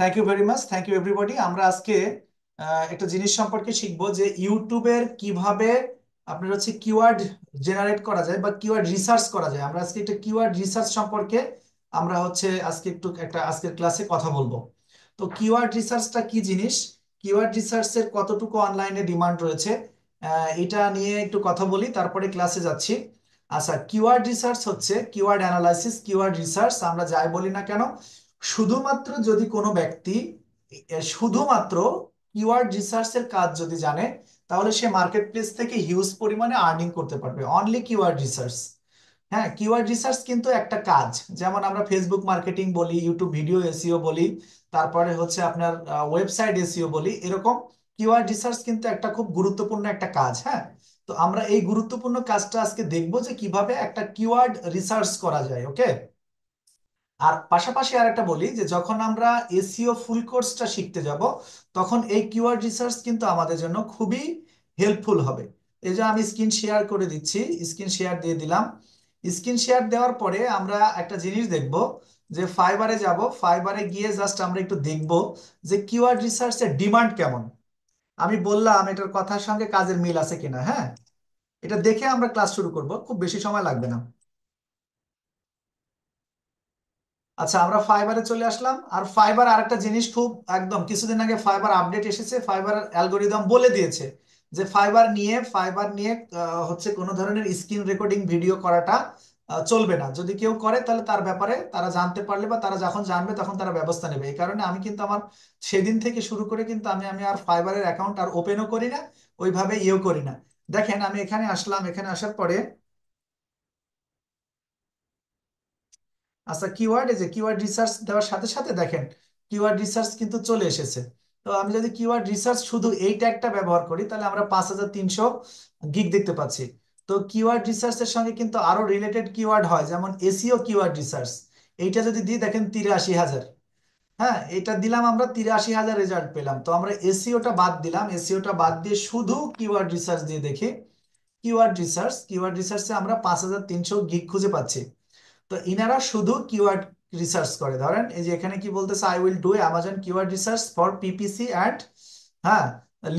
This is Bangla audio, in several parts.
Thank you very much, thank you everybody. আমরা আজকে একটা জিনিস সম্পর্কে শিখবো যে ইউটিউবের কিভাবে আপনার হচ্ছে কিওয়ার্ড জেনারেট করা যায় বা কিওয়ার্ড রিসার্চ করা যায়। আমরা আজকে একটা কিওয়ার্ড রিসার্চ সম্পর্কে আমরা হচ্ছে আজকে একটু একটা আজকের ক্লাসে কথা বলবো। তো কিওয়ার্ড রিসার্চটা কি জিনিস, কিওয়ার্ড রিসার্চের কতটুকু অনলাইনে ডিমান্ড রয়েছে, এটা নিয়ে একটু কথা বলি, তারপরে ক্লাসে যাচ্ছি। আচ্ছা, কিওয়ার্ড রিসার্চ হচ্ছে কিওয়ার্ড অ্যানালাইসিস। কিওয়ার্ড রিসার্চ আমরা যাই বলি না কেন, শুধুমাত্র যদি কোনো ব্যক্তি শুধুমাত্র কিওয়ার্ড রিসার্চের কাজ যদি জানে, তাহলে সে মার্কেট প্লেস থেকে হিউজ পরিমাণে আর্নিং করতে পারবে। Only keyword research. হ্যাঁ, কিওয়ার্ড রিসার্চ কিন্তু একটা কাজ। যেমন আমরা ফেসবুক মার্কেটিং বলি, ইউটিউব ভিডিও এসইও বলি, তারপরে হচ্ছে আপনার ওয়েবসাইট এসইও বলি, এরকম কিওয়ার্ড রিসার্চ কিন্তু একটা খুব গুরুত্বপূর্ণ একটা কাজ। হ্যাঁ, তো আমরা এই গুরুত্বপূর্ণ কাজটা আজকে দেখবো যে কিভাবে একটা কিওয়ার্ড রিসার্চ করা যায়। ওকে। আর পাশাপাশি আর একটা বলি যে যখন আমরা এসইও ফুল কোর্সটা শিখতে যাব, তখন এই কিওয়ার্ড রিসার্চ কিন্তু আমাদের জন্য খুবই হেল্পফুল হবে। এই যে আমি স্ক্রিন শেয়ার করে দিচ্ছি, স্ক্রিন শেয়ার দিয়ে দিলাম। স্ক্রিন শেয়ার দেওয়ার পরে আমরা একটা জিনিস দেখব যে ফাইবারে যাব, ফাইবারে গিয়ে জাস্ট আমরা একটু দেখব যে কিওয়ার্ড রিসার্চের ডিমান্ড কেমন। আমি বললাম এটার কথার সঙ্গে কাজের মিল আছে কিনা। হ্যাঁ, এটা দেখে আমরা ক্লাস শুরু করব, খুব বেশি সময় লাগবে না। আচ্ছা, আমরা ফাইবারে চলে আসলাম। আর ফাইবার আরেকটা জিনিস, খুব একদম কিছুদিন আগে ফাইবার আপডেট এসেছে, ফাইবার অ্যালগোরিদম বলে দিয়েছে যে ফাইবার নিয়ে হচ্ছে কোনো ধরনের স্ক্রিন রেকর্ডিং ভিডিও করাটা চলবে না। যদি কেউ করে তাহলে তার ব্যাপারে তারা জানতে পারলে বা তারা যখন জানবে তখন তারা ব্যবস্থা নেবে। এই কারণে আমি কিন্তু আমার সেদিন থেকে শুরু করে কিন্তু আমি আমি আর ফাইবারের অ্যাকাউন্ট আর ওপেনও করি না, ওইভাবে ইয়েও করি না। দেখেন, আমি এখানে আসলাম, এখানে আসার পরে আচ্ছা, কিওয়ার্ড, এই যে কিওয়ার্ড রিসার্চ দেওয়ার সাথে সাথে দেখেন কিওয়ার্ড রিসার্চ কিন্তু চলে এসেছে। তো আমি যদি কিওয়ার্ড রিসার্চ শুধু এই ট্যাগটা ব্যবহার করি, তাহলে আমরা 5300 গিগ দেখতে পাচ্ছি। তো কিওয়ার্ড রিসার্চের সঙ্গে কিন্তু আরো রিলেটেড কিওয়ার্ড হয়, যেমন এসইও কিওয়ার্ড রিসার্চ। এইটা যদি দিই, দেখেন 83,000। হ্যাঁ, এটা দিলাম, আমরা 83,000 রেজাল্ট পেলাম। তো আমরা এসইওটা বাদ দিলাম, এসইওটা বাদ দিয়ে শুধু কিওয়ার্ড রিসার্চ দিয়ে দেখি। কিওয়ার্ড রিসার্চে আমরা 5300 গিগ খুঁজে পাচ্ছি। তো ইনারা শুধু কিওয়ার্ড রিসার্চ করে। ধরেন এই যে এখানে কি বলতেছে, I will do Amazon keyword research for PPC and, হ্যাঁ,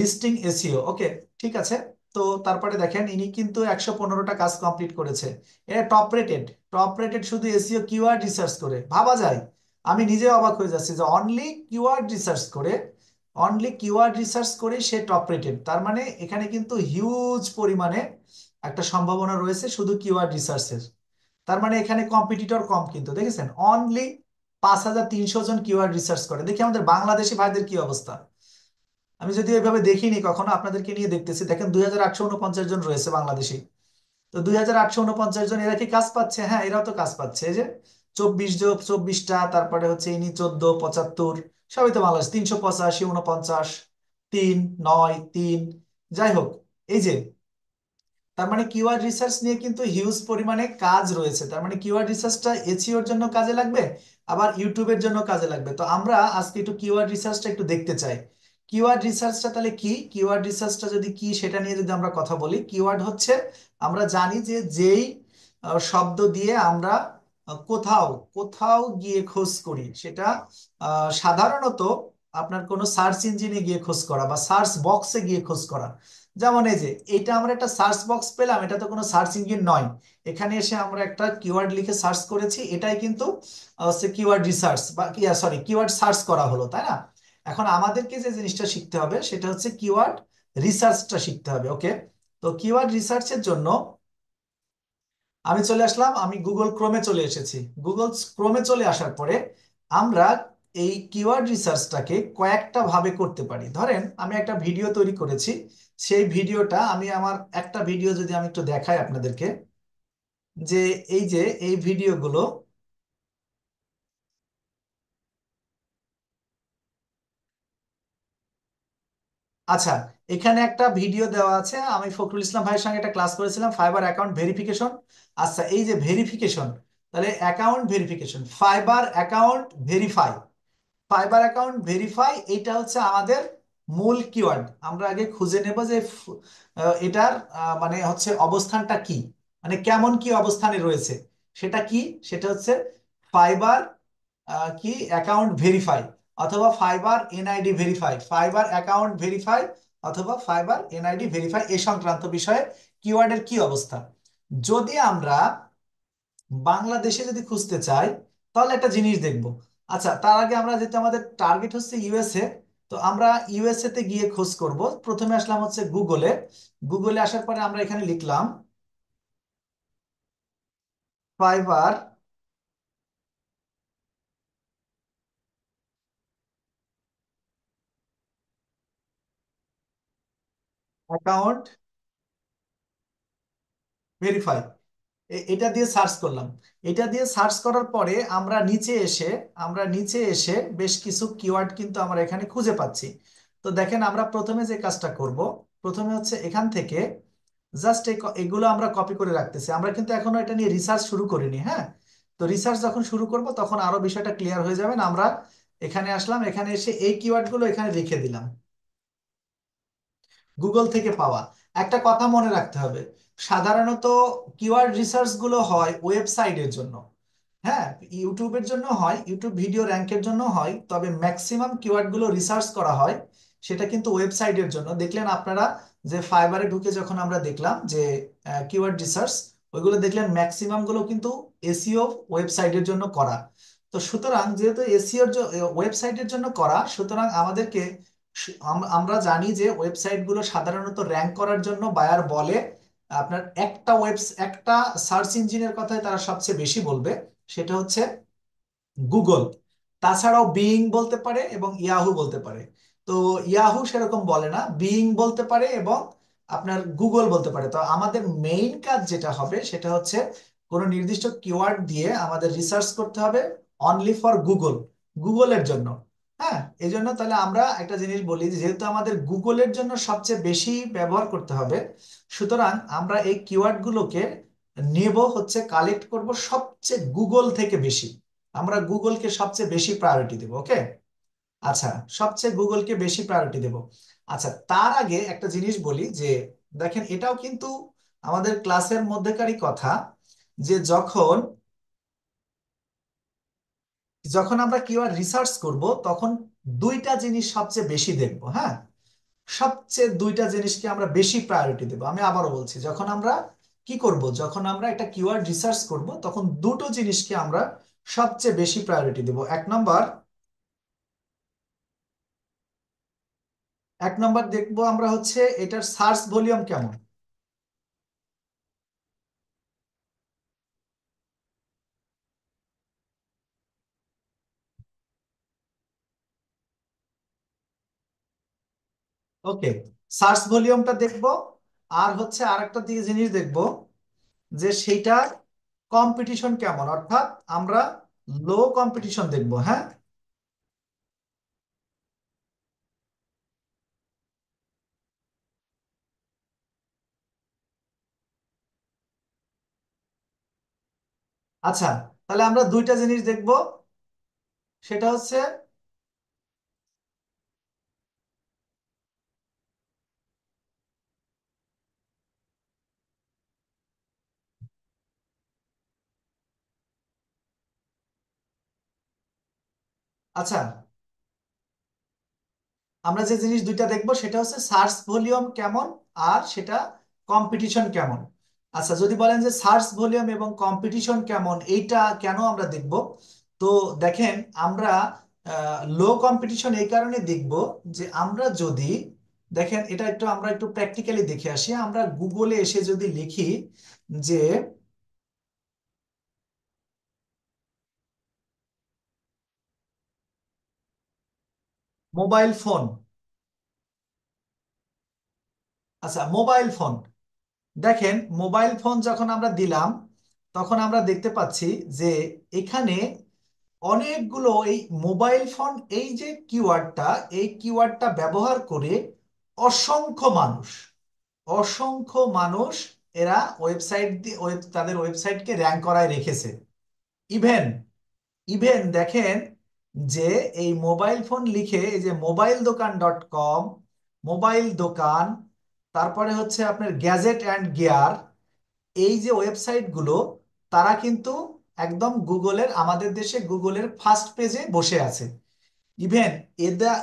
লিস্টিং এসইও। ওকে, ঠিক আছে। তো তারপরে দেখেন ইনি কিন্তু 115টা কাজ কমপ্লিট করেছে। এটা টপ রেটেড শুধু এসইও কিওয়ার্ড রিসার্চ করে, ভাবা যায়। আমি নিজে অবাক হয়ে যাচ্ছি যে অনলি কিওয়ার্ড রিসার্চ করে সে টপ রেটেড। তার মানে এখানে কিন্তু হিউজ পরিমাণে একটা সম্ভাবনা রয়েছে শুধু কিওয়ার্ড রিসার্চের। তার মানে এখানে কম্পিটিটর কম, কিন্তু দেখেছেন অনলি 5300 জন কিওয়ার্ড রিসার্চ করে। দেখি আমাদের বাংলাদেশি ভাইদের কি অবস্থা। আমি যদি ওইভাবে দেখিনি কখনো, আপনাদেরকে নিয়ে দেখতেছি, দেখেন 2849 জন রয়েছে বাংলাদেশি। তো 2849 জন, এরা কি কাজ পাচ্ছে? হ্যাঁ, এরাও তো কাজ পাচ্ছে। এই যে 24টা, তারপরে হচ্ছে ইনি 14, 75, সবই তো বাংলাদেশ। 385, 49, 3, 9, 3, যাই হোক। এই যে, তার মানে কিওয়ার্ড রিসার্চ নিয়ে কিন্তু হিউজ পরিমাণে কাজ রয়েছে। তার মানে কিওয়ার্ড রিসার্চটা এসইওর জন্য কাজে লাগবে, আবার ইউটিউবের জন্য কাজে লাগবে। তো আমরা আজকে একটু কিওয়ার্ড রিসার্চটা একটু দেখতে চাই। কিওয়ার্ড রিসার্চটা তাহলে কি, কিওয়ার্ড রিসার্চটা যদি কি সেটা নিয়ে যদি আমরা কথা বলি, কিওয়ার্ড হচ্ছে, আমরা জানি যে যেই শব্দ দিয়ে আমরা কোথাও কোথাও গিয়ে খোঁজ করি, সেটা সাধারণত আপনার কোনো সার্চ ইঞ্জিনে গিয়ে খোঁজ করা বা সার্চ বক্সে গিয়ে খোঁজ করা। যেমন এই যে এটা আমরা একটা সার্চ বক্স পেলাম, এটা তো কোনো সার্চ ইঞ্জিন নয়। এখানে এসে আমরা একটা কিওয়ার্ড লিখে সার্চ করেছি, এটাই কিন্তু হচ্ছে কিওয়ার্ড রিসার্চ বা সরি কিওয়ার্ড সার্চ করা হলো, তাই না? এখন আমাদেরকে যে জিনিসটা শিখতে হবে সেটা হচ্ছে কিওয়ার্ড রিসার্চটা শিখতে হবে। ওকে। তো কিওয়ার্ড রিসার্চের জন্য আমি চলে আসলাম, আমি গুগল ক্রোমে চলে এসেছি। গুগল ক্রোমে চলে আসার পরে আমরা এই কিওয়ার্ড রিসার্চটাকে কয়েকটা ভাবে করতে পারি। ধরেন আমি একটা ভিডিও তৈরি করেছি, সেই ভিডিওটা আমি আমার একটা ভিডিও যদি আমি একটু দেখাই আপনাদেরকে, যে এই যে এই ভিডিওগুলো। আচ্ছা, এখানে একটা ভিডিও দেওয়া আছে, আমি ফখরুল ইসলাম ভাইয়ের সঙ্গে একটা ক্লাস করেছিলাম, ফাইবার অ্যাকাউন্ট ভেরিফিকেশন। আচ্ছা, এই যে ভেরিফিকেশন, তাহলে account verification, fibre account verify, এটা হচ্ছে আমাদের মূল কিওয়ার্ড। আমরা আগে খুঁজে নেব যে এটার মানে হচ্ছে অবস্থানটা কি, মানে কেমন কি অবস্থানে রয়েছে, সেটা কি, সেটা হচ্ছে ফাইবার কি অ্যাকাউন্ট ভেরিফাই। অথবা fibre NID verify, fibre account verify, অথবা ফাইবার এনআইডি ভেরিফাই, এ সংক্রান্ত বিষয়ে কিওয়ার্ডের কি অবস্থা। যদি আমরা বাংলাদেশে যদি খুঁজতে চাই তাহলে একটা জিনিস দেখব। আচ্ছা, তার আগে আমরা যেহেতু আমাদের টার্গেট হচ্ছে ইউএসএ, তো আমরা ইউএসএ তে গিয়ে খোঁজ করব। প্রথমে আসলাম হচ্ছে গুগলে। গুগলে আসার পরে আমরা এখানে লিখলাম ফাইবার অ্যাকাউন্ট ভেরিফাই, এটা দিয়ে সার্চ করলাম। এটা দিয়ে সার্চ করার পরে আমরা নিচে এসে বেশ কিছু কিওয়ার্ড কিন্তু আমরা এখানে খুঁজে পাচ্ছি। তো দেখেন, আমরা প্রথমে যে কাজটা করব, প্রথমে হচ্ছে এখান থেকে জাস্ট এগুলো আমরা কপি করে রাখতেছি। আমরা কিন্তু এখনো এটা নিয়ে রিসার্চ শুরু করিনি, হ্যাঁ। তো রিসার্চ যখন শুরু করব তখন আরো বিষয়টা ক্লিয়ার হয়ে যাবে। আমরা এখানে আসলাম, এখানে এসে এই কিওয়ার্ডগুলো এখানে লিখে দিলাম, গুগল থেকে পাওয়া। একটা কথা মনে রাখতে হবে, সাধারণত কিওয়ার্ড রিসার্চ গুলো হয় ওয়েবসাইটের জন্য, হ্যাঁ। ইউটিউবের জন্য হয়, ইউটিউব ভিডিও র্যাঙ্কের জন্য হয়, তবে ম্যাক্সিমাম কিওয়ার্ড গুলো রিসার্চ করা হয় সেটা কিন্তু ওয়েবসাইটের জন্য। দেখলেন আপনারা যে ফাইবারে ঢুকে যখন আমরা দেখলাম যে কিওয়ার্ড রিসার্চ, ওইগুলো দেখলেন ম্যাক্সিমাম গুলো কিন্তু এসইও ওয়েবসাইটের জন্য করা। তো সুতরাং যেহেতু এসইওর ওয়েবসাইটের জন্য করা, সুতরাং আমাদেরকে আমরা জানি যে ওয়েবসাইটগুলো সাধারণত র্যাঙ্ক করার জন্য বায়ার বলে আপনার একটা সার্চ ইঞ্জিনের কথাই তারা সবচেয়ে বেশি বলবে, সেটা হচ্ছে গুগল। তাছাড়াও বিইং বলতে পারে এবং ইয়াহু বলতে পারে। তো ইয়াহু সেরকম বলে না, বিইং বলতে পারে এবং আপনার গুগল বলতে পারে। তো আমাদের মেইন কাজ যেটা হবে সেটা হচ্ছে কোনো নির্দিষ্ট কিওয়ার্ড দিয়ে আমাদের রিসার্চ করতে হবে অনলি ফর গুগল, গুগলের জন্য। হ্যাঁ, এই জন্য তাহলে আমরা একটা জিনিস বলি যে যেহেতু আমাদের গুগলের জন্য সবচেয়ে বেশি ব্যবহার করতে হবে, সুতরাং আমরা এই কিওয়ার্ডগুলোকে নেব হচ্ছে, কালেক্ট করব সবচেয়ে গুগল থেকে বেশি। আমরা গুগলকে সবচেয়ে বেশি প্রায়োরিটি দেব, ওকে। আচ্ছা, সবচেয়ে গুগলকে বেশি প্রায়োরিটি দেব। আচ্ছা, তার আগে একটা জিনিস বলি যে দেখেন, এটাও কিন্তু আমাদের ক্লাসের মধ্যেকারই কথা যে যখন যখন আমরা কিওয়ার্ড রিসার্চ করব তখন দুইটা জিনিস সবচেয়ে বেশি দেখব, হ্যাঁ। সবচেয়ে দুইটা জিনিসকে আমরা বেশি প্রায়োরিটি দেব। আমি আবারও বলছি, যখন আমরা কি করব, যখন আমরা একটা কিওয়ার্ড রিসার্চ করব তখন দুটো জিনিসকে আমরা সবচেয়ে বেশি প্রায়োরিটি দেব। এক নম্বর দেখবো আমরা হচ্ছে এটার সার্চ ভলিউম কেমন। ওকে, সার্চ ভলিউমটা দেখবো। আর হচ্ছে আরেকটা দিকে জিনিস দেখবো যে সেইটার কম্পিটিশন কেমন, অর্থাৎ আমরা লো কম্পিটিশন দেখবো, হ্যাঁ। আচ্ছা, তাহলে আমরা দুইটা জিনিস দেখবো, সেটা হচ্ছে আচ্ছা, আমরা যে জিনিস দুইটা দেখবো সেটা হচ্ছে সার্চ ভলিউম কেমন আর সেটা কম্পিটিশন কেমন। আচ্ছা, যদি বলেন যে সার্চ ভলিউম এবং কম্পিটিশন কেমন এইটা কেন আমরা দেখব, তো দেখেন, আমরা লো কম্পিটিশন এই কারণে দেখব যে আমরা যদি দেখেন, এটা আমরা একটু প্র্যাকটিক্যালি দেখে আসি। আমরা গুগলে এসে যদি লিখি যে মোবাইল ফোন, আচ্ছা মোবাইল ফোন, দেখেন মোবাইল ফোন যখন আমরা দিলাম তখন আমরা দেখতে পাচ্ছি যে এখানে অনেকগুলো এই মোবাইল ফোন, এই যে কিওয়ার্ডটা, এই কিওয়ার্ডটা ব্যবহার করে অসংখ্য মানুষ অসংখ্য মানুষ এরা ওয়েবসাইট দিয়ে তাদের ওয়েবসাইটকে র্যাঙ্ক করায় রেখেছে। ইভেন ইভেন দেখেন যে এই মোবাইল ফোন লিখে এই যে মোবাইল দোকান ডট কম, মোবাইল দোকান, তারপরে হচ্ছে আপনার গ্যাজেট অ্যান্ড গিয়ার, এই যে ওয়েবসাইটগুলো, তারা কিন্তু একদম গুগলের, আমাদের দেশে গুগলের ফার্স্ট পেজে বসে আছে। ইভেন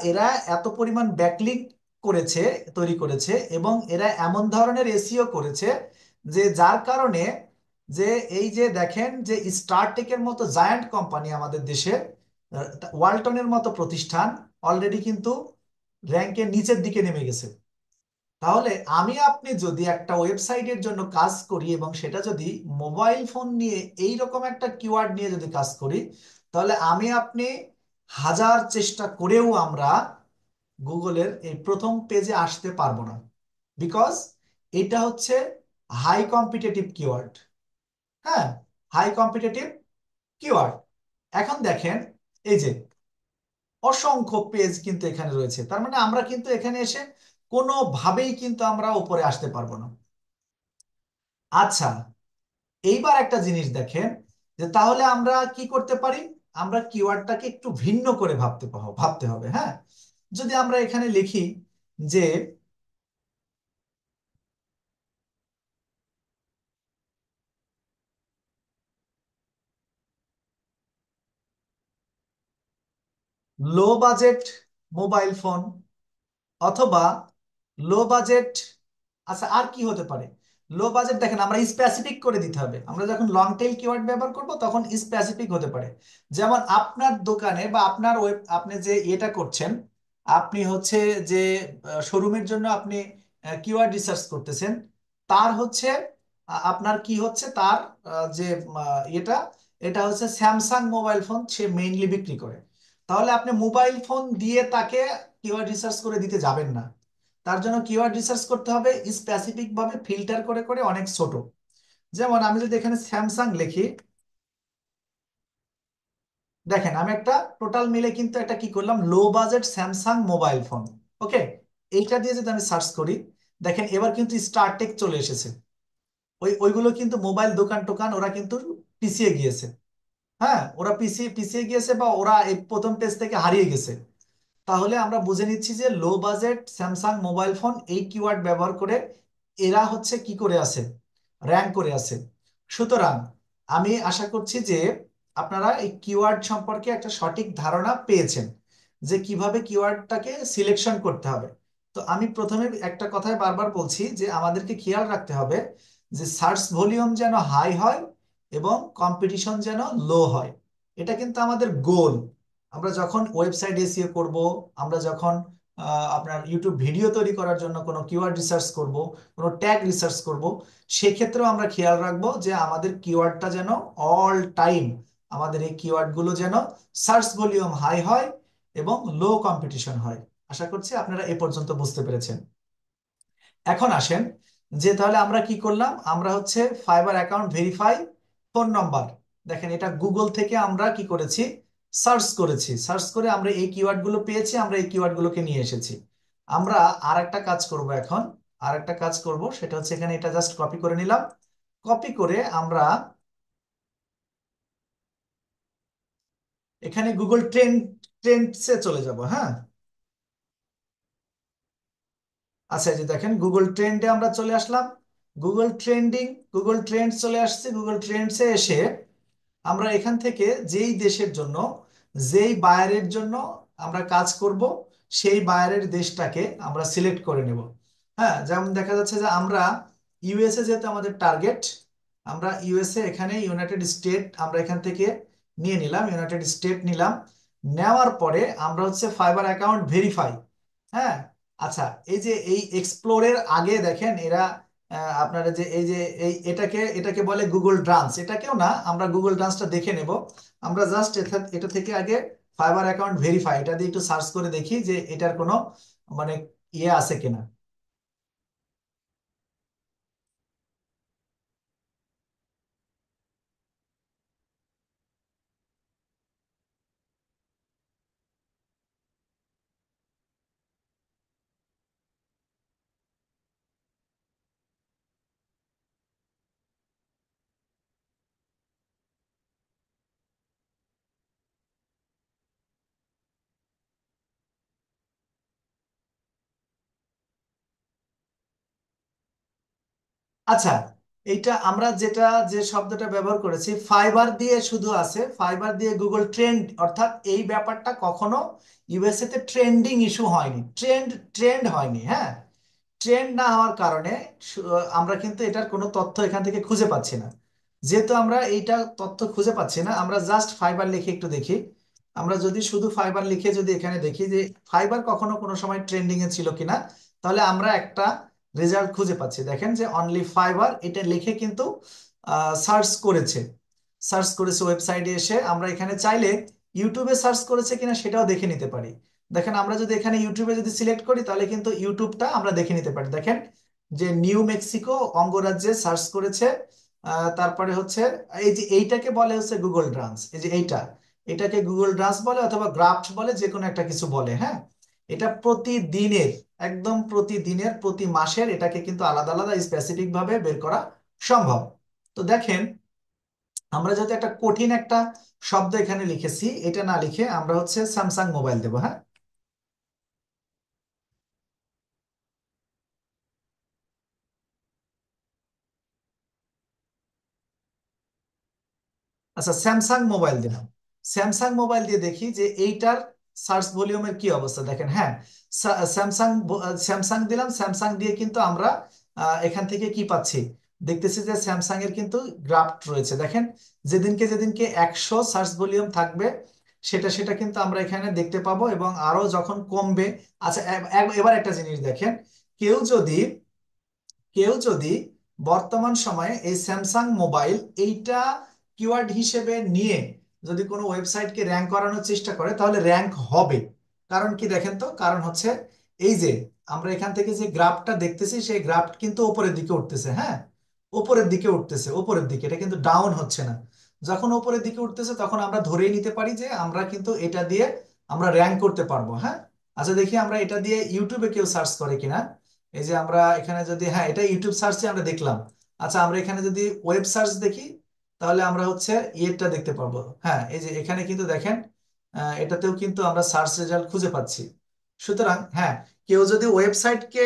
এরা এত পরিমাণ ব্যাকলিক করেছে, তৈরি করেছে, এবং এরা এমন ধরনের এসইও করেছে যে যার কারণে যে এই যে দেখেন যে স্টারটেকের মতো জায়ান্ট কোম্পানি আমাদের দেশে, ওয়ালটনের মতো প্রতিষ্ঠান অলরেডি কিন্তু র্যাঙ্কের নিচের দিকে নেমে গেছে। তাহলে আমি আপনি যদি একটা ওয়েবসাইটের জন্য কাজ করি এবং সেটা যদি মোবাইল ফোন নিয়ে এই রকম একটা কিওয়ার্ড নিয়ে যদি কাজ করি, তাহলে আমি আপনি হাজার চেষ্টা করেও আমরা গুগলের এই প্রথম পেজে আসতে পারবো না। বিকজ এটা হচ্ছে হাই কম্পিটিটিভ কিওয়ার্ড। হ্যাঁ, হাই কম্পিটিটিভ কিওয়ার্ড। এখন দেখেন এই যে অসংখ্য পেজ কিন্তু এখানে রয়েছে, তার মানে আমরা কিন্তু এখানে এসে কোনোভাবেই কিন্তু আমরা উপরে আসতে পারবো না। আচ্ছা, এইবার একটা জিনিস দেখেন যে তাহলে আমরা কি করতে পারি। আমরা কিওয়ার্ডটাকে একটু ভিন্ন করে ভাবতে হবে। হ্যাঁ, যদি আমরা এখানে লিখি যে লো বাজেট মোবাইল ফোন, অথবা লো বাজেট, আচ্ছা আর কি হতে পারে। লো বাজেট দেখেন আমরা স্পেসিফিক করে দিতে হবে। আমরা যখন লং টেইল কিওয়ার্ড ব্যবহার করব তখন স্পেসিফিক হতে পারে। যেমন আপনার দোকানে বা আপনার আপনি যে এটা করছেন, আপনি হচ্ছে যে শোরুমের জন্য আপনি কিওয়ার্ড রিসার্চ করতেছেন, তার হচ্ছে আপনার কি হচ্ছে তার যে এটা এটা হচ্ছে স্যামসাং মোবাইল ফোন সে মেইনলি বিক্রি করে। তাহলে আপনি মোবাইল ফোন দিয়ে তাকে কিওয়ার্ড রিসার্চ করে দিতে যাবেন না। তার জন্য কিওয়ার্ড রিসার্চ করতে হবে স্পেসিফিক ভাবে, ফিল্টার করে করে অনেক ছোট। যেমন আমি যদি এখানে স্যামসাং লিখি, দেখেন আমি একটা টোটাল মিলে কিন্তু একটা কি করলাম, low budget Samsung mobile phone. Okay, এইটা দিয়ে যদি আমি সার্চ করি, দেখেন এবার কিন্তু স্টারটেক চলে এসেছে। ওইগুলো কিন্তু মোবাইল দোকান টোকান ওরা কিন্তু পিছিয়ে গিয়েছে। হ্যাঁ, ওরা পিছিয়ে পিছিয়ে গিয়েছে বা ওরা এই প্রথম পেজ থেকে হারিয়ে গেছে। তাহলে আমরা বুঝে নিচ্ছি যে লো বাজেট স্যামসাং মোবাইল ফোন এই কিওয়ার্ড ব্যবহার করে এরা হচ্ছে কি করে আছে, র্যাঙ্ক করে আছে। সুতরাং আমি আশা করছি যে আপনারা এই কিওয়ার্ড সম্পর্কে একটা সঠিক ধারণা পেয়েছেন যে কিভাবে কিওয়ার্ডটাকে সিলেকশন করতে হবে। তো আমি প্রথমে একটা কথাই বারবার বলছি যে আমাদেরকে খেয়াল রাখতে হবে যে সার্চ ভলিউম যেন হাই হয় এবং কম্পিটিশন যেন লো হয়। এটা কিন্তু আমাদের গোল। আমরা যখন ওয়েবসাইট এসইও করব, আমরা যখন আপনার ইউটিউব ভিডিও তৈরি করার জন্য কোনো কিওয়ার্ড রিসার্চ করব, কোনো ট্যাগ রিসার্চ করব, সেক্ষেত্রেও আমরা খেয়াল রাখবো যে আমাদের কিওয়ার্ডটা যেন অল টাইম, আমাদের এই কিওয়ার্ডগুলো যেন সার্চ ভলিউম হাই হয় এবং লো কম্পিটিশন হয়। আশা করছি আপনারা এ পর্যন্ত বুঝতে পেরেছেন। এখন আসেন যে তাহলে আমরা কি করলাম, আমরা হচ্ছে fibre account verify phone number, দেখেন এটা গুগল থেকে আমরা কি করেছি, সার্চ করেছি। সার্চ করে আমরা এই কিওয়ার্ড গুলো পেয়েছি, আমরা এই কিওয়ার্ড গুলোকে নিয়ে এসেছি। আমরা আর একটা কাজ করব এখন, আর একটা কাজ করব সেটা হচ্ছে এখানে এটা জাস্ট কপি করে নিলাম। কপি করে আমরা এখানে গুগল ট্রেন্ডসে চলে যাব। হ্যাঁ, আচ্ছা এই যে দেখেন গুগল ট্রেন্ডে আমরা চলে আসলাম। গুগল ট্রেন্ডিং, গুগল ট্রেন্ডস চলে আসছে। গুগল ট্রেন্ডসে এসে আমরা এখান থেকে যেই দেশের জন্য, যেই বায়ারের জন্য আমরা কাজ করব, সেই বায়ারের দেশটাকে আমরা সিলেক্ট করে নেব। হ্যাঁ, যেমন দেখা যাচ্ছে যে আমরা ইউএসএ যেহেতু আমাদের টার্গেট, আমরা ইউএসএ এখানে ইউনাইটেড স্টেট আমরা এখান থেকে নিয়ে নিলাম, ইউনাইটেড স্টেট নিলাম। নেওয়ার পরে আমরা হচ্ছে ফাইবার অ্যাকাউন্ট ভেরিফাই। হ্যাঁ, আচ্ছা এই যে এই এক্সপ্লোরের আগে দেখেন এরা আপনারা যে এই যে এই এটাকে এটাকে বলে গুগল ট্রান্স, এটাকেও না, আমরা গুগল ট্রান্সটা দেখে নেব। আমরা জাস্ট এটা থেকে আগে ফাইবার অ্যাকাউন্ট ভেরিফাই এটা দিয়ে একটু সার্চ করে দেখি যে এটার কোনো মানে ইয়ে আছে কিনা। আচ্ছা, এইটা আমরা যেটা যে শব্দটা ব্যবহার করেছি ফাইবার দিয়ে শুধু আছে, ফাইবার দিয়ে গুগল ট্রেন্ড, অর্থাৎ এই ব্যাপারটা কখনো ইউএসএ তে ট্রেন্ডিং ইস্যু হয়নি, ট্রেন্ড ট্রেন্ড হয়নি। হ্যাঁ, ট্রেন্ড না হওয়ার কারণে সু- আমরা কিন্তু এটার কোনো তথ্য এখান থেকে খুঁজে পাচ্ছি না। যেহেতু আমরা এইটা তথ্য খুঁজে পাচ্ছি না, আমরা জাস্ট ফাইবার লিখে একটু দেখি। আমরা যদি শুধু ফাইবার লিখে যদি এখানে দেখি যে ফাইবার কখনো কোনো সময় ট্রেন্ডিং এ ছিল কিনা, তাহলে আমরা একটা রেজাল্ট খুঁজে পাচ্ছি। দেখেন যে অনলি ফাইবার এটা লিখে কিন্তু সার্চ করেছে, সার্চ করেছে ওয়েবসাইটে এসে। আমরা এখানে চাইলে ইউটিউবে সার্চ করেছে কিনা সেটাও দেখে নিতে পারি। দেখেন আমরা যদি এখানে ইউটিউবে যদি সিলেক্ট করি তাহলে কিন্তু ইউটিউবটা আমরা দেখে নিতে পারি। দেখেন যে নিউ মেক্সিকো অঙ্গরাজ্যে সার্চ করেছে। তারপরে হচ্ছে এই যে এইটাকে বলে হচ্ছে গুগল ড্রান্স, এই যে এটাকে গুগল ড্রান্স বলে অথবা গ্রাফট বলে, যে কোনো একটা কিছু বলে। হ্যাঁ, এটা প্রতিদিনের, একদম প্রতিদিনের প্রতি মাসের এটাকে কিন্তু আলাদা আলাদা স্পেসিফিক ভাবে বের করা সম্ভব। তো দেখেন আমরা যেহেতু একটা কঠিন একটা শব্দ এখানে লিখেছি, এটা না লিখে আমরা হচ্ছে স্যামসাং মোবাইল দেবো। হ্যাঁ, আচ্ছা স্যামসাং মোবাইল দিলাম। স্যামসাং মোবাইল দিয়ে দেখি যে এইটার সার্চ ভলিউমের কি অবস্থা। দেখেন হ্যাঁ, স্যামসাং স্যামসাং দিলাম, স্যামসাং দিয়ে কিন্তু আমরা এখান থেকে কি পাচ্ছি, দেখতেছি যে স্যামসাং এর কিন্তু গ্রাফট রয়েছে। দেখেন যেদিনকে যেদিনকে 100 সার্চ ভলিউম থাকবে সেটা সেটা কিন্তু আমরা এখানে দেখতে পাবো, এবং আরো যখন কমবে। আচ্ছা এবার একটা জিনিস দেখেন, কেউ যদি কেউ যদি বর্তমান সময়ে এই স্যামসাং মোবাইল এইটা কিওয়ার্ড হিসেবে নিয়ে যদি কোনো ওয়েবসাইটকে র্যাঙ্ক করানোর চেষ্টা করে তাহলে র্যাঙ্ক হবে। কারণ কি দেখেন তো, কারণ হচ্ছে এই যে আমরা এখান থেকে যে গ্রাফটা দেখতেছি সেই গ্রাফ কিন্তু উপরের দিকে উঠতেছে। হ্যাঁ, উপরের দিকে উঠতেছে, উপরের দিকে, এটা কিন্তু ডাউন হচ্ছে না। যখন উপরের দিকে উঠতেছে তখন আমরা ধরেই নিতে পারি যে আমরা কিন্তু এটা দিয়ে আমরা র্যাঙ্ক করতে পারবো। হ্যাঁ, আচ্ছা দেখি আমরা এটা দিয়ে ইউটিউবে কেউ সার্চ করে কিনা। এই যে আমরা এখানে যদি, হ্যাঁ এটা ইউটিউব সার্চে আমরা দেখলাম। আচ্ছা আমরা এখানে যদি ওয়েব সার্চ দেখি তাহলে আমরা হচ্ছে ইয়েটা দেখতে পারবো। হ্যাঁ, এই যে এখানে কিন্তু দেখেন এটাতেও কিন্তু আমরা সার্চ রেজাল্ট খুঁজে পাচ্ছি। সুতরাং হ্যাঁ, কেউ যদি ওয়েবসাইটকে,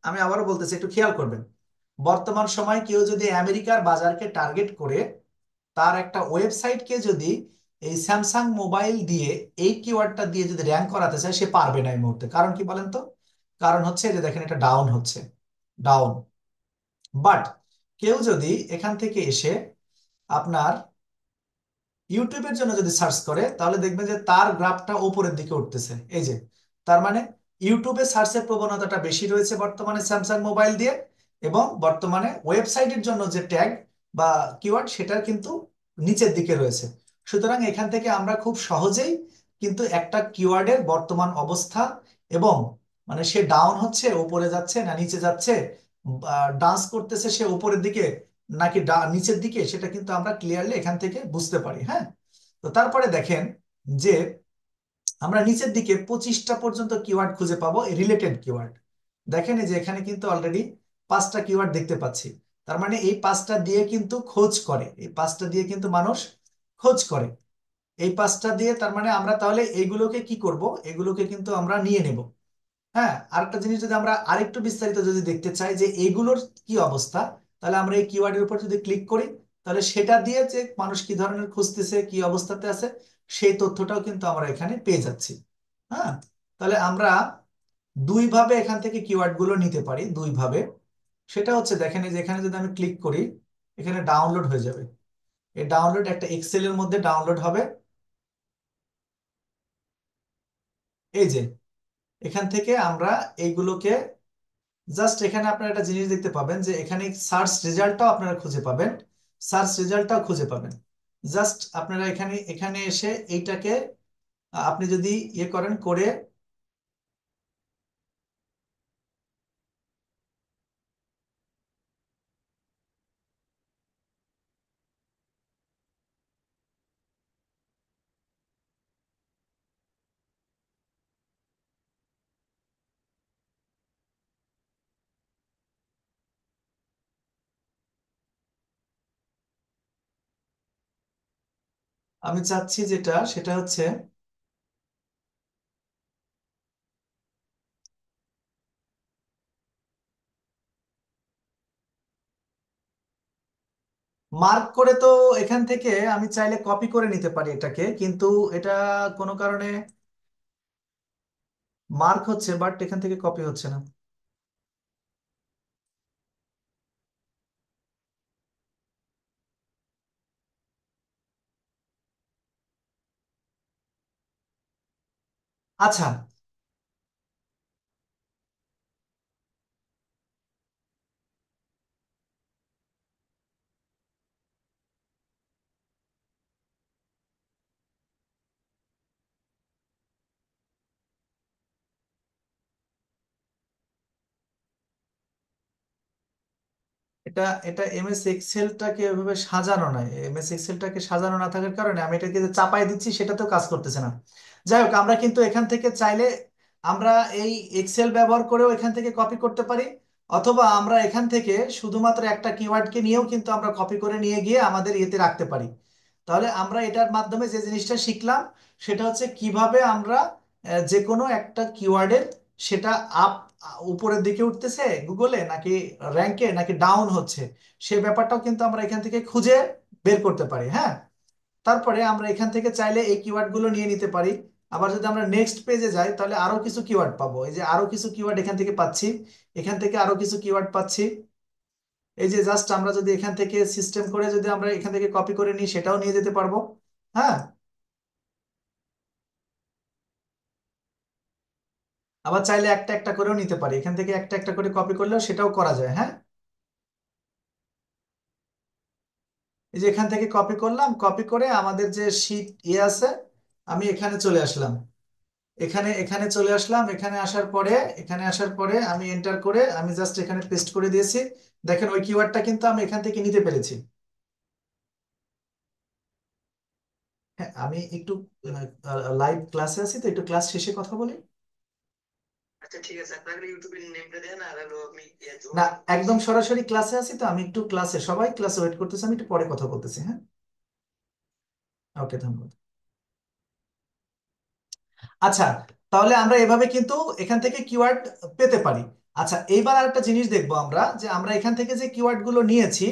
আমি আবারও বলতেছি একটু খেয়াল করবেন, বর্তমান সময় কেউ যদি আমেরিকার বাজারকে টার্গেট করে তার একটা ওয়েবসাইটকে যদি এই স্যামসাং মোবাইল দিয়ে এই কিওয়ার্ডটা দিয়ে যদি র্যাঙ্ক করাতে চায় সে পারবে না এই মুহূর্তে। কারণ কি বলেন তো, কারণ হচ্ছে যে দেখেন এটা ডাউন হচ্ছে, ডাউন। বাট কেউ যদি এখান থেকে এসে আপনার ইউটিউবের জন্য যদি সার্চ করে তাহলে দেখবেন যে তার গ্রাফটা উপরের দিকে উঠতেছে। এই যে তার মানে ইউটিউবে সার্চের প্রবণতাটা বেশি রয়েছে বর্তমানে স্যামসাং মোবাইল দিয়ে, এবং বর্তমানে ওয়েবসাইটের জন্য যে ট্যাগ বা কিওয়ার্ড সেটা কিন্তু নিচের দিকে রয়েছে। সুতরাং এখান থেকে আমরা খুব সহজেই কিন্তু একটা কিওয়ার্ডের বর্তমান অবস্থা এবং মানে সে ডাউন হচ্ছে, উপরে যাচ্ছে না নিচে যাচ্ছে, ডান্স করতেছে সে উপরের দিকে নাকি নিচের দিকে, সেটা কিন্তু আমরা ক্লিয়ারলি এখান থেকে বুঝতে পারি। হ্যাঁ, তো তারপরে দেখেন যে আমরা নিচের দিকে 25টা পর্যন্ত কিওয়ার্ড খুঁজে পাবো, রিলেটেড কিওয়ার্ড। দেখেন এই যে এখানে কিন্তু অলরেডি 5টা কিওয়ার্ড দেখতে পাচ্ছি। তার মানে এই 5টা দিয়ে কিন্তু খোঁজ করে, এই 5টা দিয়ে কিন্তু মানুষ খোঁজ করে। এই 5টা দিয়ে তার মানে আমরা তাহলে এইগুলোকে কি করব, এগুলোকে কিন্তু আমরা নিয়ে নেব। হ্যাঁ, আরেকটা জিনিস যদি আমরা আরেকটু বিস্তারিত যদি দেখতে চাই যে এগুলোর কি অবস্থা, তাহলে আমরা এই কিওয়ার্ডের উপর যদি ক্লিক করি তাহলে সেটা দিয়ে যে মানুষ কি ধরনের খুঁজতেছে কি অবস্থাতে আছে সেই তথ্যটাও কিন্তু আমরা এখানে পেয়ে যাচ্ছি। হ্যাঁ, তাহলে আমরা দুই ভাবে এখান থেকে কিওয়ার্ড গুলো নিতে পারি, দুই ভাবে। সেটা হচ্ছে দেখেন এই যে এখানে যদি আমি ক্লিক করি এখানে ডাউনলোড হয়ে যাবে। এই ডাউনলোড একটা এক্সেলের মধ্যে ডাউনলোড হবে। এই যে এখান থেকে আমরা এইগুলোকে জাস্ট এখানে আপনারা একটা জিনিস দেখতে পাবেন যে এখানে সার্চ রেজাল্টটাও আপনারা খুঁজে পাবেন, সার্চ রেজাল্টটাও খুঁজে পাবেন। জাস্ট আপনারা এখানে এখানে এসে এইটাকে আপনি যদি ইয়ে করেন করে, আমি চাচ্ছি যেটা সেটা হচ্ছে মার্ক করে তো এখান থেকে আমি চাইলে কপি করে নিতে পারি এটাকে, কিন্তু এটা কোনো কারণে মার্ক হচ্ছে, বাট এখান থেকে কপি হচ্ছে না। আচ্ছা, এটা এটা এমএস এক্সেলটাকে ওইভাবে সাজানো নয়, এমএস এক্সেলটাকে সাজানো না থাকার কারণে আমি এটাকে যে চাপাই দিচ্ছি সেটাতেও কাজ করতেছে না। যাই হোক, আমরা কিন্তু এখান থেকে চাইলে আমরা এই এক্সেল ব্যবহার করেও এখান থেকে কপি করতে পারি, অথবা আমরা এখান থেকে শুধুমাত্র একটা কিওয়ার্ডকে নিয়েও কিন্তু আমরা কপি করে নিয়ে গিয়ে আমাদের ইয়েতে রাখতে পারি। তাহলে আমরা এটার মাধ্যমে যে জিনিসটা শিখলাম সেটা হচ্ছে কিভাবে আমরা যে কোনো একটা কিওয়ার্ডের সেটা আপ উপরের দিকে উঠতেছে গুগলে নাকি র্যাঙ্কে নাকি ডাউন হচ্ছে, সে ব্যাপারটাও কিন্তু আমরা এখান থেকে খুঁজে বের করতে পারি। হ্যাঁ, তারপরে আমরা এখান থেকে চাইলে এই কিওয়ার্ড গুলো নিয়ে নিতে পারি। আবার যদি আমরা নেক্সট পেজে যাই তাহলে আরো কিছু কিওয়ার্ড পাবো, এই যে আরো কিছু কিওয়ার্ড এখান থেকে পাচ্ছি, এখান থেকে আরো কিছু কিওয়ার্ড পাচ্ছি। এই যে জাস্ট আমরা যদি এখান থেকে সিস্টেম করে যদি আমরা এখান থেকে কপি করে নিই সেটাও নিয়ে যেতে পারবো। হ্যাঁ, আবার চাইলে একটা একটা করেও নিতে পারি, এখান থেকে একটা একটা করে কপি করলেও সেটাও করা যায়। হ্যাঁ, এই যে এখান থেকে কপি করলাম, কপি করে আমাদের যে শীট ইয়ে আছে, আমি এখানে চলে আসলাম, এখানে এখানে চলে আসলাম, এখানে আসার পরে আমি এন্টার করে আমি জাস্ট এখানে পেস্ট করে দিয়েছি। দেখেন ওই কিওয়ার্ডটা কিন্তু আমি এখান থেকে নিতে পেরেছি। হ্যাঁ, আমি একটু লাইভ ক্লাসে আছি তো, একটু ক্লাস শেষে কথা বলি। আচ্ছা ঠিক আছে, আপনার ইউটিউবের নেমটা দেন আর হলো আমি না, একদম সরাসরি ক্লাসে আছি তো, আমি একটু ক্লাসে, সবাই ক্লাসে ওয়েট করতেছে, আমি একটু পরে কথা বলতেছি। হ্যাঁ, ওকে, ধন্যবাদ। আচ্ছা, তাহলে আমরা এভাবে কিন্তু এখান থেকে কিওয়ার্ড পেতে পারি। আচ্ছা, এইবার আরেকটা জিনিস দেখবো আমরা, যে আমরা এখান থেকে যে কিওয়ার্ড গুলো নিয়েছি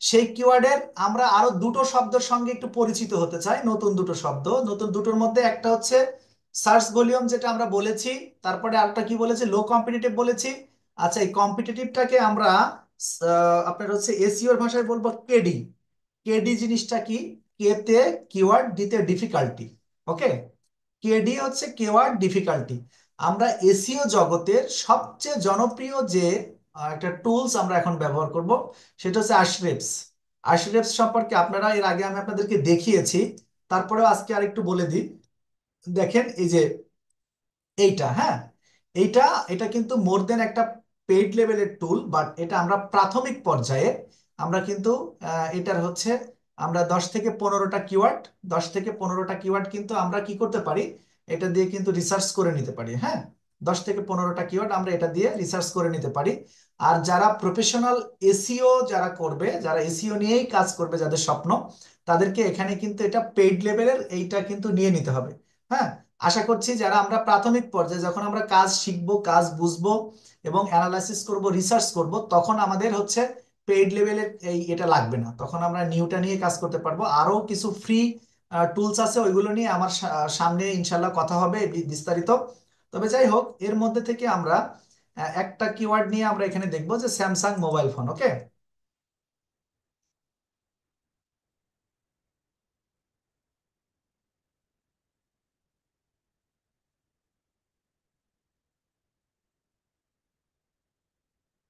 সেই কিওয়ার্ডের আমরা আরো দুটো শব্দের সঙ্গে একটু পরিচিত হতে চাই, নতুন দুটো শব্দ। নতুন দুটোর মধ্যে একটা হচ্ছে সার্চ ভলিউম, যেটা আমরা বলেছি, তারপরে আরেকটা কি বলেছি, লো কম্পিটিটিভ বলেছি। আচ্ছা, এই কম্পিটিটিভটাকে আমরা আপনার হচ্ছে এসইও এর ভাষায় বলবো কেডি। কেডি জিনিসটা কি? কে তে কিওয়ার্ড, দিতে ডিফিকাল্টি। ওকে, কেডি হচ্ছে কেওয়ার্ড ডিফিকাল্টি। আমরা এসইও জগতের সবচেয়ে জনপ্রিয় যে একটা টুলস আমরা এখন ব্যবহার করব সেটা হচ্ছে আশরেপস। আশরেপস সম্পর্কে আপনারা এর আগে আমি আপনাদেরকে দেখিয়েছি, তারপরেও আজকে আরেকটু বলে দিই। দেখেন এই যে এইটা, হ্যাঁ, এইটা এটা কিন্তু মোর দেন একটা পেইড লেভেলের টুল, বাট এটা আমরা প্রাথমিক পর্যায়ে আমরা কিন্তু এটার হচ্ছে আমরা 10 থেকে 15টা কিওয়ার্ড, 10 থেকে 15টা কিওয়ার্ড কিন্তু আমরা কি করতে পারি, এটা দিয়ে কিন্তু রিসার্চ করে নিতে পারি। হ্যাঁ, 10 থেকে 15টা কিওয়ার্ড আমরা এটা দিয়ে রিসার্চ করে নিতে পারি। আর যারা প্রফেশনাল এসইও যারা করবে, যারা এসইও নিয়েই কাজ করবে, যাদের স্বপ্ন, তাদেরকে এখানে কিন্তু এটা পেইড লেভেলের এইটা কিন্তু নিয়ে নিতে হবে। হ্যাঁ, আশা করছি যারা আমরা প্রাথমিক পর্যায়ে যখন আমরা কাজ শিখবো, কাজ বুঝবো এবং অ্যানালাইসিস করব, রিসার্চ করব, তখন আমাদের হচ্ছে পেইড লেভেলের এই এটা লাগবে না, তখন আমরা নিউটা নিয়ে কাজ করতে পারবো। আরো কিছু ফ্রি টুলস আছে, ওইগুলো নিয়ে আমার সামনে ইনশাল্লাহ কথা হবে বিস্তারিত। তবে যাই হোক, এর মধ্যে থেকে আমরা একটা কিওয়ার্ড নিয়ে আমরা এখানে দেখবো যে স্যামসাং মোবাইল ফোন। ওকে,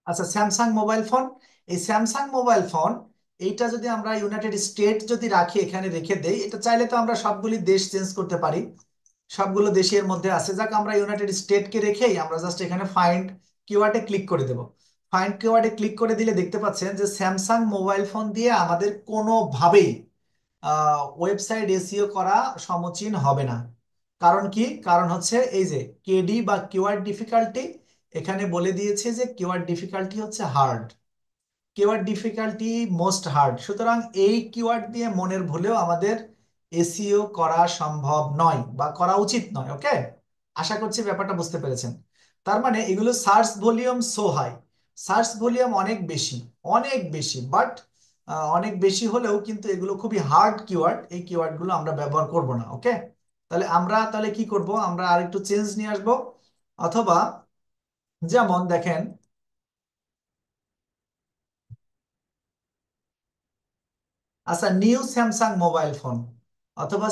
আচ্ছা, স্যামসাং মোবাইল ফোন, এই স্যামসাং মোবাইল ফোন এইটা যদি আমরা ইউনাইটেড স্টেট যদি রাখি, এখানে রেখে দেই, এটা চাইলে তো আমরা সবগুলি দেশ চেঞ্জ করতে পারি, সবগুলো দেশের মধ্যে আছে, যাক আমরা ইউনাইটেড স্টেটকে রেখেই আমরা জাস্ট এখানে ফাইন্ড কিওয়ার্ডে ক্লিক করে দেব। ফাইন্ড কিওয়ার্ডে ক্লিক করে দিলে দেখতে পাচ্ছেন যে স্যামসাং মোবাইল ফোন দিয়ে আমাদের কোনোভাবেই ওয়েবসাইট এসইও করা সমীচীন হবে না। কারণ কি? কারণ হচ্ছে এই যে কেডি বা কিওয়ার্ড ডিফিকাল্টি, এখানে বলে দিয়েছে যে কিওয়ার্ড ডিফিকাল্টি হচ্ছে hard, keyword difficulty most hard. সুতরাং এই কিওয়ার্ড দিয়ে মনের ভুলেও আমাদের এসইও করা সম্ভব নয় বা করা উচিত নয়। ওকে, আশা করছি ব্যাপারটা বুঝতে পেরেছেন। তার মানে এগুলো search volume so high, search volume অনেক বেশি, অনেক বেশি, বাট অনেক বেশি হলেও কিন্তু এগুলো খুবই হার্ড কিওয়ার্ড, এই কিওয়ার্ডগুলো আমরা ব্যবহার করব না। ওকে, তাহলে কি করব, আমরা আরেকটু চেঞ্জ নিয়ে আসবো। অথবা যেমন দেখেন, আচ্ছা, নিউ স্যামসাং মোবাইল ফোন অথবা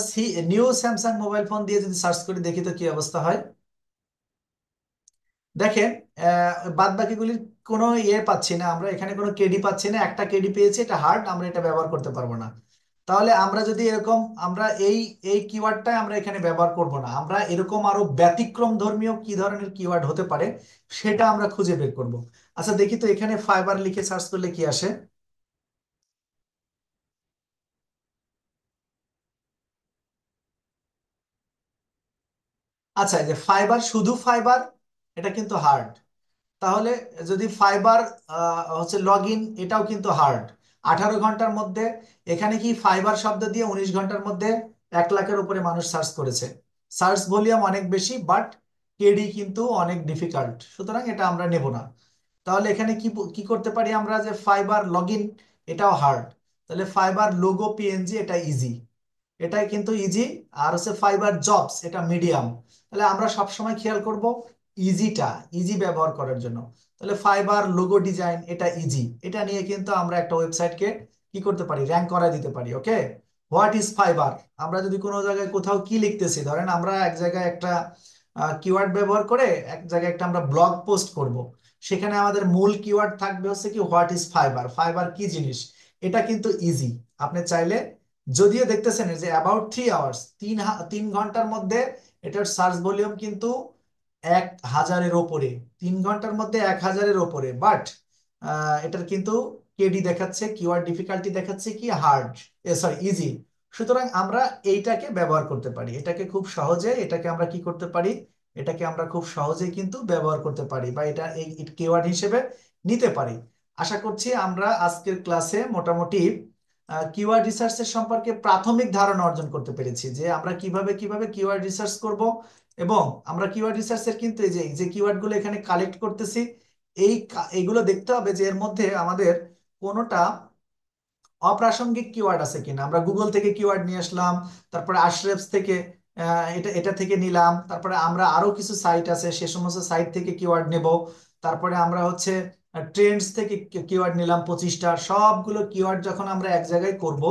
নিউ স্যামসাং মোবাইল ফোন দিয়ে যদি সার্চ করি দেখি তো কি অবস্থা হয়। দেখেন, বাদ বাকিগুলির কোনো ইয়ে পাচ্ছি না, আমরা এখানে কোনো কেডি পাচ্ছি না, একটা কেডি পেয়েছি, এটা হার্ড, আমরা এটা ব্যবহার করতে পারবো না। তাহলে আমরা যদি এরকম, আমরা এই এই কিওয়ার্ডটাই আমরা এখানে ব্যবহার করব না, আমরা এরকম আরো ব্যতিক্রম ধর্মীয় কি ধরনের কিওয়ার্ড হতে পারে সেটা আমরা খুঁজে বের করব। আচ্ছা, দেখি তো এখানে ফাইবার লিখে সার্চ করলে কি আসে। আচ্ছা, এই যে ফাইবার, শুধু ফাইবার, এটা কিন্তু হার্ড। তাহলে যদি ফাইবার হচ্ছে লগ ইন, এটাও কিন্তু হার্ড। 18 ঘন্টার মধ্যে, এখানে কি ফাইবার শব্দ দিয়ে 19 ঘন্টার মধ্যে 1 লাখের উপরে মানুষ সার্চ করেছে। সার্চ ভলিউম অনেক বেশি, বাট কেডি কিন্তু অনেক ডিফিকাল্ট, সুতরাং এটা আমরা নেব না। তাহলে এখানে কি কি করতে পারি আমরা, যে ফাইবার লগ ইন, এটাও হার্ড। তাহলে ফাইবার লোগো পিএনজি, এটা ইজি, এটাই কিন্তু ইজি। আর হচ্ছে ফাইবার জবস, এটা মিডিয়াম। তাহলে আমরা সব সময় খেয়াল করব ইজিটা, ইজি ব্যবহার করার জন্য। তাহলে ফাইবার লোগো ডিজাইন, এটা ইজি, এটা নিয়ে কিন্তু আমরা একটা ওয়েবসাইটকে কি করতে পারি, র্যাঙ্ক করায় দিতে পারি। ওকে, হোয়াট ইজ ফাইবার, আমরা যদি কোনো জায়গায় কোথাও কি লিখতেছি, ধরেন আমরা এক জায়গায় একটা কিওয়ার্ড ব্যবহার করে এক জায়গায় একটা আমরা ব্লগ পোস্ট করব, সেখানে আমাদের মূল কিওয়ার্ড থাকবে হচ্ছে কি, হোয়াট ইজ ফাইবার, ফাইবার কি জিনিস। এটা কিন্তু ইজি। আপনি চাইলে, যদিও দেখতেছেন যে অ্যাবাউট 3 আওয়ার্স, 3 ঘন্টার মধ্যে এটার সার্চ ভলিউম কিন্তু 1,000-এর ওপরে, 3 ঘন্টার মধ্যে 1,000-এর ওপরে, বাট এটার কিন্তু কেডি দেখাচ্ছে, কিওয়ার্ড ডিফিকাল্টি দেখাচ্ছে কি হার্ড, সরি ইজি। সুতরাং আমরা এইটাকে ব্যবহার করতে পারি, এটাকে খুব সহজে, এটাকে আমরা কি করতে পারি, এটাকে আমরা খুব সহজে কিন্তু ব্যবহার করতে পারি, বা এটা এই কিওয়ার্ড হিসেবে নিতে পারি। আশা করছি আমরা আজকের ক্লাসে মোটামুটি কিওয়ার্ড রিসার্চের সম্পর্কে প্রাথমিক ধারণা অর্জন করতে পেরেছি, যে আমরা কিভাবে কিভাবে কিওয়ার্ড রিসার্চ করব। এবং আমরা কিওয়ার্ড রিসার্চের কিন্তু এই যে কিওয়ার্ড গুলো এখানে কালেক্ট করতেছি, এইগুলো দেখতে হবে যে এর মধ্যে আমাদের কোনোটা অপ্রাসঙ্গিক কিওয়ার্ড আছে কিনা। আমরা গুগল থেকে কিওয়ার্ড নিয়ে আসলাম, তারপরে আশরেফস থেকে এটা এটা থেকে নিলাম, তারপরে আমরা আরো কিছু সাইট আছে সে সমস্ত সাইট থেকে কিওয়ার্ড নেব, তারপরে আমরা হচ্ছে ট্রেন্ডস থেকে কিওয়ার্ড নিলাম 25টা। সবগুলো কিওয়ার্ড যখন আমরা এক জায়গায় করব,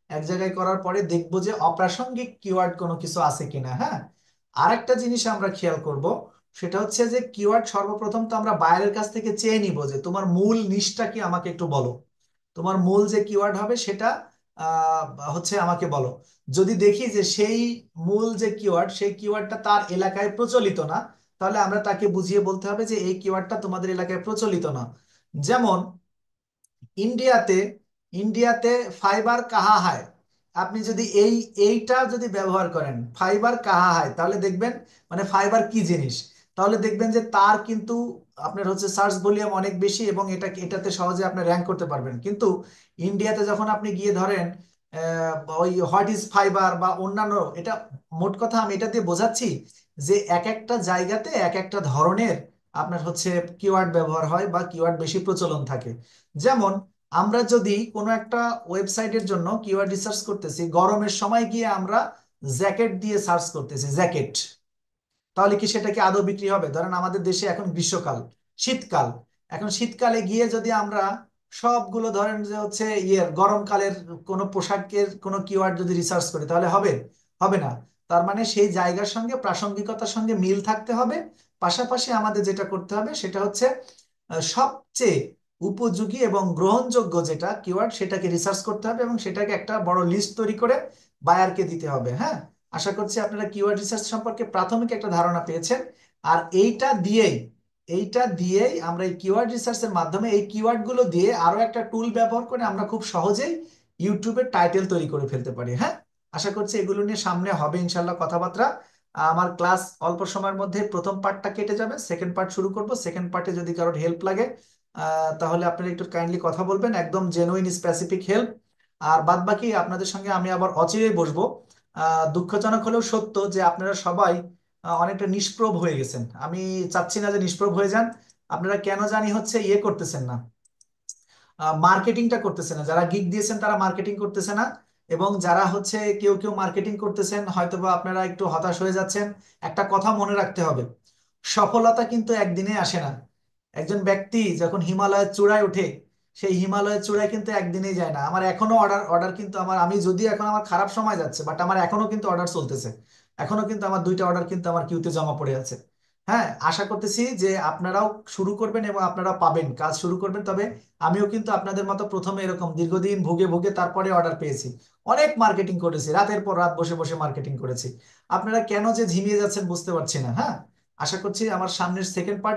এক জায়গায় করার পরে দেখব যে অপ্রাসঙ্গিক কিওয়ার্ড কোনো কিছু আছে কিনা। হ্যাঁ, আরেকটা জিনিস আমরা খেয়াল করব, সেটা হচ্ছে যে কিওয়ার্ড সর্বপ্রথম তো আমরা বাইরের কাছ থেকে চেয়ে নিব, যে তোমার মূল নিশটা কি আমাকে একটু বলো, তোমার মূল যে কিওয়ার্ড হবে সেটা হচ্ছে আমাকে বলো। যদি দেখি যে সেই মূল যে কিওয়ার্ড, সেই কিওয়ার্ডটা তার এলাকায় প্রচলিত না, তাহলে আমরা তাকে বুঝিয়ে বলতে হবে যে এই কিওয়ার্ডটা তোমাদের এলাকায় প্রচলিত না। যেমন ইন্ডিয়াতে, ইন্ডিয়াতে ফাইবার কাহা হায়, আপনি যদি এইটা যদি ব্যবহার করেন, ফাইবার কাহা হায়, তাহলে দেখবেন মানে ফাইবার কি জিনিস, তাহলে দেখবেন যে তার কিন্তু আপনার হচ্ছে সার্চ ভলিউম অনেক বেশি, এবং এটাতে সহজে আপনি র্যাঙ্ক করতে পারবেন। কিন্তু ইন্ডিয়াতে যখন আপনি গিয়ে ধরেন ওই হোয়াট ইজ ফাইবার বা অন্যান্য, এটা মোট কথা আমি এটা দিয়ে বোঝাচ্ছি যে এক একটা জায়গাতে এক একটা ধরনের আপনার হচ্ছে কিওয়ার্ড ব্যবহার হয় বা কিওয়ার্ড বেশি প্রচলন থাকে। যেমন আমরা যদি কোনো একটা ওয়েবসাইটের জন্য কিওয়ার্ড রিসার্চ করতেছি, গরমের সময় গিয়ে আমরা জ্যাকেট দিয়ে সার্চ করতেছি, জ্যাকেট, তাহলে কি সেটা কি আদৌ বিক্রি হবে? ধরেন আমাদের দেশে এখন গ্রীষ্মকাল, শীতকাল, এখন শীতকালে গিয়ে যদি আমরা সবগুলো ধরেন যে হচ্ছে গরমকালের কোনো পোশাকের কোনো কিওয়ার্ড যদি রিসার্চ করি, তাহলে হবে? হবে না। তার মানে সেই জায়গার সঙ্গে প্রাসঙ্গিকতার সঙ্গে মিল থাকতে হবে। পাশাপাশি আমাদের যেটা করতে হবে সেটা হচ্ছে সবচেয়ে উপযোগী এবং গ্রহণযোগ্য যেটা কিওয়ার্ড, সেটাকে রিসার্চ করতে হবে এবং সেটাকে একটা বড় লিস্ট তৈরি করে বায়ারকে দিতে হবে। হ্যাঁ, আশা করছি আপনারা কিওয়ার্ড রিসার্চ সম্পর্কে প্রাথমিক একটা ধারণা পেয়েছেন। আর এইটা দিয়েই আমরা এই কিওয়ার্ড রিসার্চের মাধ্যমে এই কিওয়ার্ড গুলো দিয়ে আরো একটা টুল ব্যবহার করে আমরা খুব সহজেই ইউটিউবের টাইটেল তৈরি করে ফেলতে পারি। হ্যাঁ, আশা করছি এগুলো নিয়ে সামনে হবে ইনশাল্লাহ কথাবার্তা। আমার ক্লাস অল্প সময়ের মধ্যে প্রথম পার্টটা কেটে যাবে, সেকেন্ড পার্ট শুরু করব। সেকেন্ড পার্টে যদি কারোর হেল্প লাগে তাহলে আপনারা একটু কাইন্ডলি কথা বলবেন, একদম জেনুইন স্পেসিফিক হেল্প। আর বাদ বাকি আপনাদের সঙ্গে আমি আবার অচিরেই বসবো। দুঃখজনক হলেও সত্য যে আপনারা সবাই অনেকটা নিষ্প্রভ হয়ে গেছেন। আমি চাচ্ছি না যে নিষ্প্রভ হয়ে যান, আপনারা কেন জানি হচ্ছে ইয়ে করতেছেন না, মার্কেটিংটা করতেছে না, যারা গিগ দিয়েছেন তারা মার্কেটিং করতেছে না। এবং যারা হচ্ছে কেউ কেউ মার্কেটিং করতেছেন, হয়তোবা আপনারা একটু হতাশ হয়ে যাচ্ছেন। একটা কথা মনে রাখতে হবে, সফলতা কিন্তু একদিনে আসে না। একজন ব্যক্তি যখন হিমালয়ের চূড়ায় ওঠে, সেই হিমালয়ের চূড়ায় কিন্তু একদিনেই যায় না। আমার এখনো অর্ডার অর্ডার কিন্তু আমার, আমি যদি এখন আমার খারাপ সময় যাচ্ছে, বাট আমার এখনো কিন্তু অর্ডার চলতেছে। এখনো কিন্তু আমার 2টা অর্ডার কিন্তু আমার কিউতে জমা পড়ে আছে। হ্যাঁ, আশা করতেছি যে আপনারাও শুরু করবেন এবং আপনারা পাবেন, কাজ শুরু করবেন। তবে আমিও কিন্তু আপনাদের মতো প্রথমে এরকম দীর্ঘদিন ভুগে ভুগে তারপরে অর্ডার পেয়েছি। অনেক মার্কেটিং করেছি, রাতের পর রাত বসে বসে মার্কেটিং করেছি। আপনারা কেন যে ঝিমিয়ে যাচ্ছেন বুঝতে পারছি না। হ্যাঁ, আশা করছি আমার সামনের সেকেন্ড পার্ট